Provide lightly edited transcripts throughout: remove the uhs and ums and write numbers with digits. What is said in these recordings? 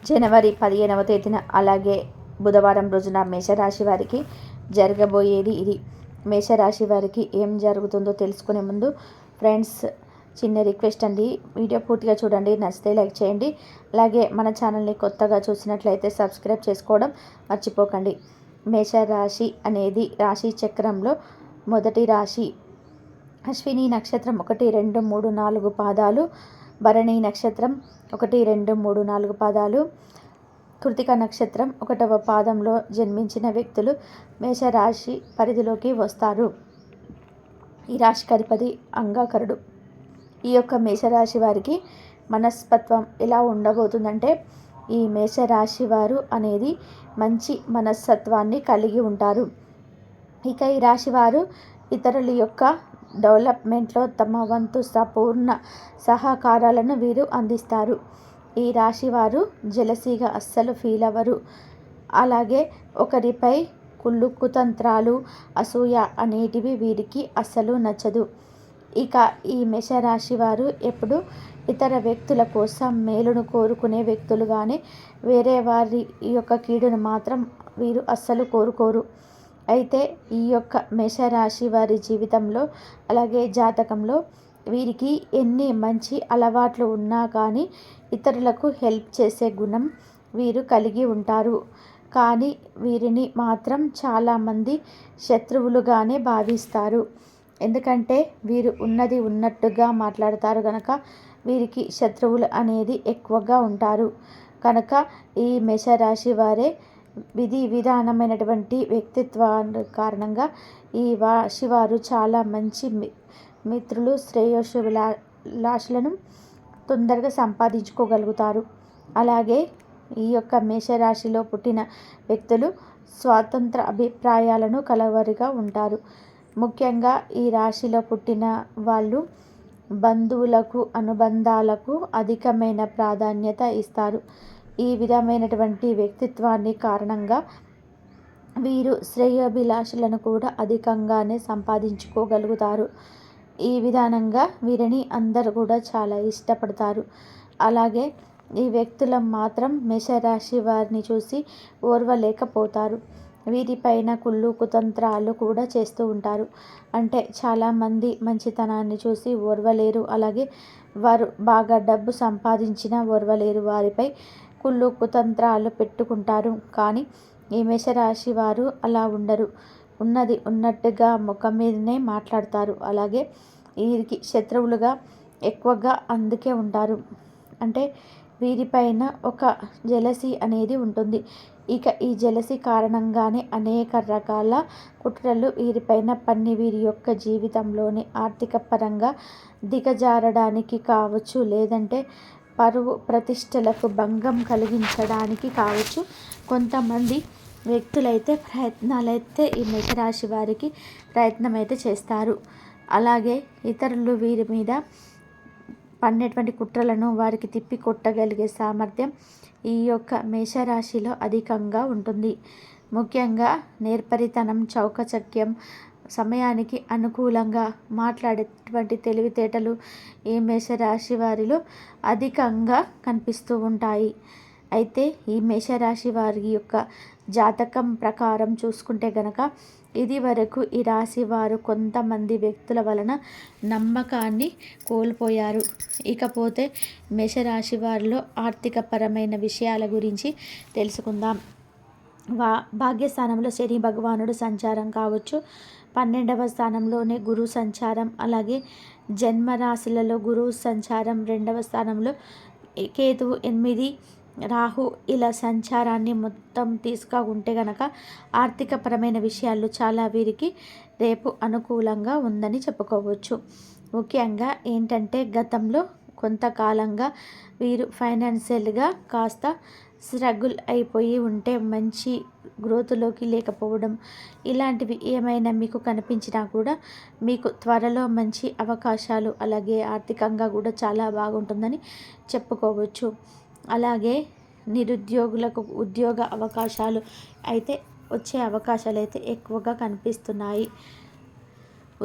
జనవరి 15వ తేదీన అలాగే బుధవారం రోజున మేషరాశి వారికి జరగబోయేది ఇది. మేషరాశి వారికి ఏం జరుగుతుందో తెలుసుకునే ముందు ఫ్రెండ్స్, చిన్న రిక్వెస్ట్ అండి, వీడియో పూర్తిగా చూడండి, నచ్చితే లైక్ చేయండి. అలాగే మన ఛానల్ని కొత్తగా చూసినట్లయితే సబ్స్క్రైబ్ చేసుకోవడం మర్చిపోకండి. మేషరాశి అనేది రాశి చక్రంలో మొదటి రాశి. అశ్విని నక్షత్రం 1, 2, 3, 4 పాదాలు, భరణి నక్షత్రం 1, 2, 3, 4 పాదాలు, కృతిక నక్షత్రం 1వ పాదంలో జన్మించిన వ్యక్తులు మేషరాశి పరిధిలోకి వస్తారు. ఈ రాశికి అధిపతి అంగారకుడు. ఈ యొక్క మేషరాశి వారికి మనస్తత్వం ఎలా ఉండబోతుందంటే, ఈ మేషరాశి వారు అనేది మంచి మనస్తత్వాన్ని కలిగి ఉంటారు. ఇక ఈ రాశి వారు ఇతరుల యొక్క డెవలప్మెంట్లో తమ వంతు సంపూర్ణ సహకారాలను వీరు అందిస్తారు. ఈ రాశి వారు జెలసీగా అస్సలు ఫీల్ అవ్వరు. అలాగే ఒకరిపై కుతంత్రాలు, అసూయ అనేటివి వీరికి అస్సలు నచ్చదు. ఇక ఈ మేషరాశి వారు ఎప్పుడు ఇతర వ్యక్తుల కోసం మేలును కోరుకునే వ్యక్తులుగానే, వేరే వారి యొక్క కీడును మాత్రం వీరు అస్సలు కోరుకోరు. అయితే ఈ యొక్క మేషరాశి వారి జీవితంలో అలాగే జాతకంలో వీరికి ఎన్ని మంచి అలవాట్లు ఉన్నా కానీ ఇతరులకు హెల్ప్ చేసే గుణం వీరు కలిగి ఉంటారు. కానీ వీరిని మాత్రం చాలామంది శత్రువులుగానే భావిస్తారు. ఎందుకంటే వీరు ఉన్నది ఉన్నట్టుగా మాట్లాడతారు కనుక వీరికి శత్రువులు అనేది ఎక్కువగా ఉంటారు. కనుక ఈ మేషరాశి వారే విధి విధానమైనటువంటి వ్యక్తిత్వాల కారణంగా ఈ రాశివారు చాలా మంచి మిత్రులు, శ్రేయోభిలాషులను తొందరగా సంపాదించుకోగలుగుతారు. అలాగే ఈ యొక్క మేషరాశిలో పుట్టిన వ్యక్తులు స్వాతంత్ర అభిప్రాయాలను కలవారిగా ఉంటారు. ముఖ్యంగా ఈ రాశిలో పుట్టిన వాళ్ళు బంధువులకు, అనుబంధాలకు అధికమైన ప్రాధాన్యత ఇస్తారు. ఈ విధమైనటువంటి వ్యక్తిత్వాన్ని కారణంగా వీరు శ్రేయోభిలాషులను కూడా అధికంగానే సంపాదించుకోగలుగుతారు. ఈ విధానంగా వీరిని అందరూ కూడా చాలా ఇష్టపడతారు. అలాగే ఈ వ్యక్తులు మాత్రం మేషరాశి వారిని చూసి ఓర్వలేకపోతారు. వీరిపైన కుతంత్రాలు కూడా చేస్తూ ఉంటారు. అంటే చాలామంది మంచితనాన్ని చూసి ఓర్వలేరు. అలాగే వారు బాగా డబ్బు సంపాదించినా ఓర్వలేరు. వారిపై కుతంత్రాలు పెట్టుకుంటారు. కానీ ఈ మేషరాశి వారు అలా ఉండరు. ఉన్నది ఉన్నట్టుగా ముఖం మీదనే మాట్లాడతారు. అలాగే వీరికి శత్రువులుగా ఎక్కువగా అందుకే ఉంటారు. అంటే వీరిపైన ఒక జెలసీ అనేది ఉంటుంది. ఇక ఈ జెలసీ కారణంగానే అనేక రకాల కుట్రలు వీరిపైన పన్ని వీరి యొక్క జీవితంలోని ఆర్థిక పరంగా దిగజారడానికి కావచ్చు, లేదంటే పరువు ప్రతిష్టలకు భంగం కలిగించడానికి కావచ్చు. కొంతమంది వ్యక్తులైతే ప్రయత్నాలైతే ఈ మేషరాశి వారికి ప్రయత్నం అయితే చేస్తారు. అలాగే ఇతరులు వీరి మీద పన్నేటువంటి కుట్రలను వారికి తిప్పి కొట్టగలిగే సామర్థ్యం ఈ యొక్క మేషరాశిలో అధికంగా ఉంటుంది. ముఖ్యంగా నేర్పరితనం, చౌకచక్యం, సమయానికి అనుకూలంగా మాట్లాడేటువంటి తెలివితేటలు ఈ మేషరాశి వారిలో అధికంగా కనిపిస్తూ ఉంటాయి. అయితే ఈ మేషరాశి వారి యొక్క జాతకం ప్రకారం చూసుకుంటే గనక ఇది వరకు ఈ రాశి వారు కొంతమంది వ్యక్తుల వలన నమ్మకాన్ని కోల్పోయారు. ఇకపోతే మేషరాశి వారిలో ఆర్థికపరమైన విషయాల గురించి తెలుసుకుందాం. భాగ్యస్థానంలో శని భగవానుడు సంచారం కావచ్చు, 12వ స్థానంలోనే గురు సంచారం, అలాగే జన్మరాశులలో గురువు సంచారం, 2వ స్థానంలో కేతువు, 8 రాహు, ఇలా సంచారాన్ని మొత్తం తీసుకుంటే గనక ఆర్థికపరమైన విషయాలు చాలా వీరికి రేపు అనుకూలంగా ఉందని చెప్పుకోవచ్చు. ముఖ్యంగా ఏంటంటే గతంలో కొంతకాలంగా వీరు ఫైనాన్షియల్గా కాస్త స్ట్రగుల్ అయిపోయి ఉంటే, మంచి గ్రోత్లోకి లేకపోవడం ఇలాంటివి ఏమైనా మీకు కనిపించినా కూడా మీకు త్వరలో మంచి అవకాశాలు, అలాగే ఆర్థికంగా కూడా చాలా బాగుంటుందని చెప్పుకోవచ్చు. అలాగే నిరుద్యోగులకు ఉద్యోగ అవకాశాలు అయితే వచ్చే అవకాశాలు అయితే ఎక్కువగా కనిపిస్తున్నాయి.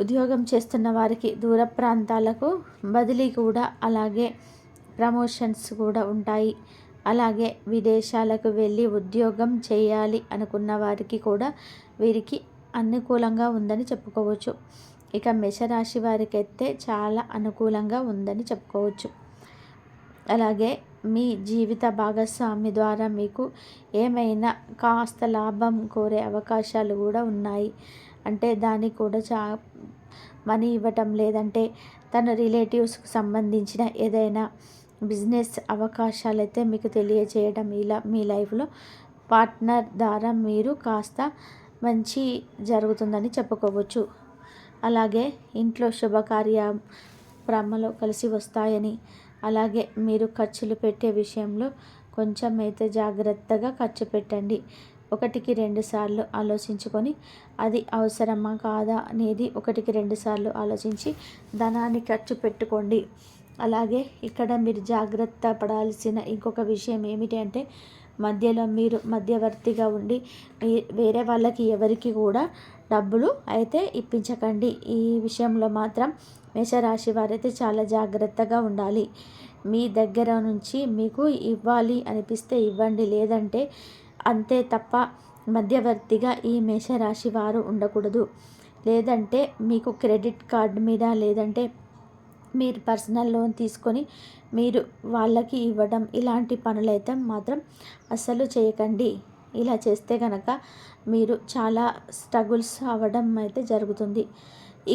ఉద్యోగం చేస్తున్న వారికి దూర ప్రాంతాలకు బదిలీ కూడా, అలాగే ప్రమోషన్స్ కూడా ఉంటాయి. అలాగే విదేశాలకు వెళ్ళి ఉద్యోగం చేయాలి అనుకున్న వారికి కూడా వీరికి అనుకూలంగా ఉందని చెప్పుకోవచ్చు. ఇక మేషరాశి వారికైతే చాలా అనుకూలంగా ఉందని చెప్పుకోవచ్చు. అలాగే మీ జీవిత భాగస్వామి ద్వారా మీకు ఏమైనా కాస్త లాభం కోరే అవకాశాలు కూడా ఉన్నాయి. అంటే దానికి కూడా మనీ ఇవ్వటం, లేదంటే తన రిలేటివ్స్కి సంబంధించిన ఏదైనా బిజినెస్ అవకాశాలు అయితే మీకు తెలియజేయడం, ఇలా మీ లైఫ్లో పార్ట్నర్ ద్వారా మీరు కాస్త మంచి జరుగుతుందని చెప్పుకోవచ్చు. అలాగే ఇంట్లో శుభకార్యక్రమాలు కలిసి వస్తాయని, అలాగే మీరు ఖర్చులు పెట్టే విషయంలో కొంచెం అయితే జాగ్రత్తగా ఖర్చు పెట్టండి. 1కి 2 సార్లు ఆలోచించుకొని అది అవసరమా కాదా అనేది 1కి 2 సార్లు ఆలోచించి ధనాన్ని ఖర్చు పెట్టుకోండి. అలాగే ఇక్కడ మీరు జాగ్రత్త పడాల్సిన ఇంకొక విషయం ఏమిటి అంటే, మధ్యలో మీరు మధ్యవర్తిగా ఉండి వేరే వాళ్ళకి ఎవరికి కూడా డబ్బులు అయితే ఇప్పించకండి. ఈ విషయంలో మాత్రం మేషరాశి వారైతే చాలా జాగ్రత్తగా ఉండాలి. మీ దగ్గర నుంచి మీకు ఇవ్వాలి అనిపిస్తే ఇవ్వండి, లేదంటే అంతే తప్ప మధ్యవర్తిగా ఈ మేషరాశి వారు ఉండకూడదు. లేదంటే మీకు క్రెడిట్ కార్డు మీద, లేదంటే మీరు పర్సనల్ లోన్ తీసుకొని మీరు వాళ్ళకి ఇవ్వడం, ఇలాంటి పనులైతే మాత్రం అస్సలు చేయకండి. ఇలా చేస్తే కనుక మీరు చాలా స్ట్రగుల్స్ అవ్వడం అయితే జరుగుతుంది.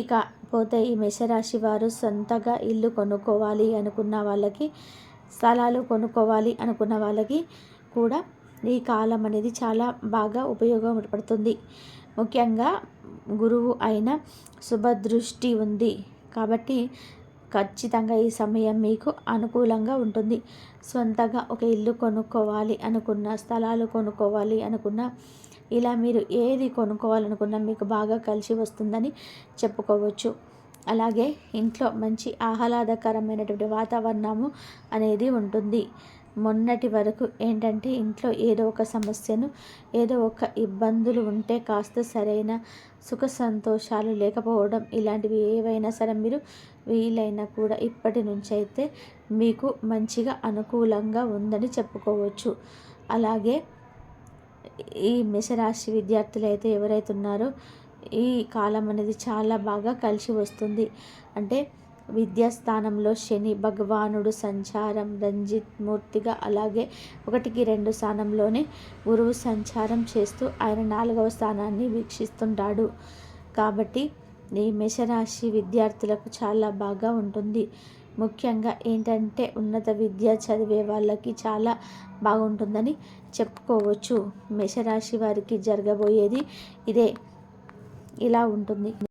ఇక పోతే ఈ మేషరాశి వారు సొంతగా ఇల్లు కొనుక్కోవాలి అనుకున్న వాళ్ళకి, స్థలాలు కొనుక్కోవాలి అనుకున్న వాళ్ళకి కూడా ఈ కాలం అనేది చాలా బాగా ఉపయోగపడుతుంది. ముఖ్యంగా గురువు అయిన శుభదృష్టి ఉంది కాబట్టి ఖచ్చితంగా ఈ సమయం మీకు అనుకూలంగా ఉంటుంది. సొంతగా ఒక ఇల్లు కొనుక్కోవాలి అనుకున్న, స్థలాలు కొనుక్కోవాలి అనుకున్న, ఇలా మీరు ఏది కొనుక్కోవాలనుకున్నా మీకు బాగా కలిసి వస్తుందని చెప్పుకోవచ్చు. అలాగే ఇంట్లో మంచి ఆహ్లాదకరమైనటువంటి వాతావరణము అనేది ఉంటుంది. మొన్నటి వరకు ఏంటంటే ఇంట్లో ఏదో ఒక సమస్యను, ఏదో ఒక ఇబ్బందులు ఉంటే కాస్త సరైన సుఖ సంతోషాలు లేకపోవడం, ఇలాంటివి ఏవైనా సరే మీరు వీలైనా కూడా ఇప్పటి నుంచి అయితే మీకు మంచిగా అనుకూలంగా ఉందని చెప్పుకోవచ్చు. అలాగే ఈ మేషరాశి విద్యార్థులు అయితే ఎవరైతే ఉన్నారో ఈ కాలం అనేది చాలా బాగా కలిసి వస్తుంది. అంటే విద్యాస్థానంలో శని భగవానుడు సంచారం రంజిత్ మూర్తిగా, అలాగే 1కి 2 స్థానంలోనే గురువు సంచారం చేస్తూ ఆయన 4వ స్థానాన్ని వీక్షిస్తుంటాడు. కాబట్టి ఈ మేషరాశి విద్యార్థులకు చాలా బాగా ఉంటుంది. ముఖ్యంగా ఏంటంటే ఉన్నత విద్య చదివే వాళ్ళకి చాలా బాగుంటుందని చెప్పుకోవచ్చు. మేషరాశి వారికి జరగబోయేది ఇదే, ఇలా ఉంటుంది.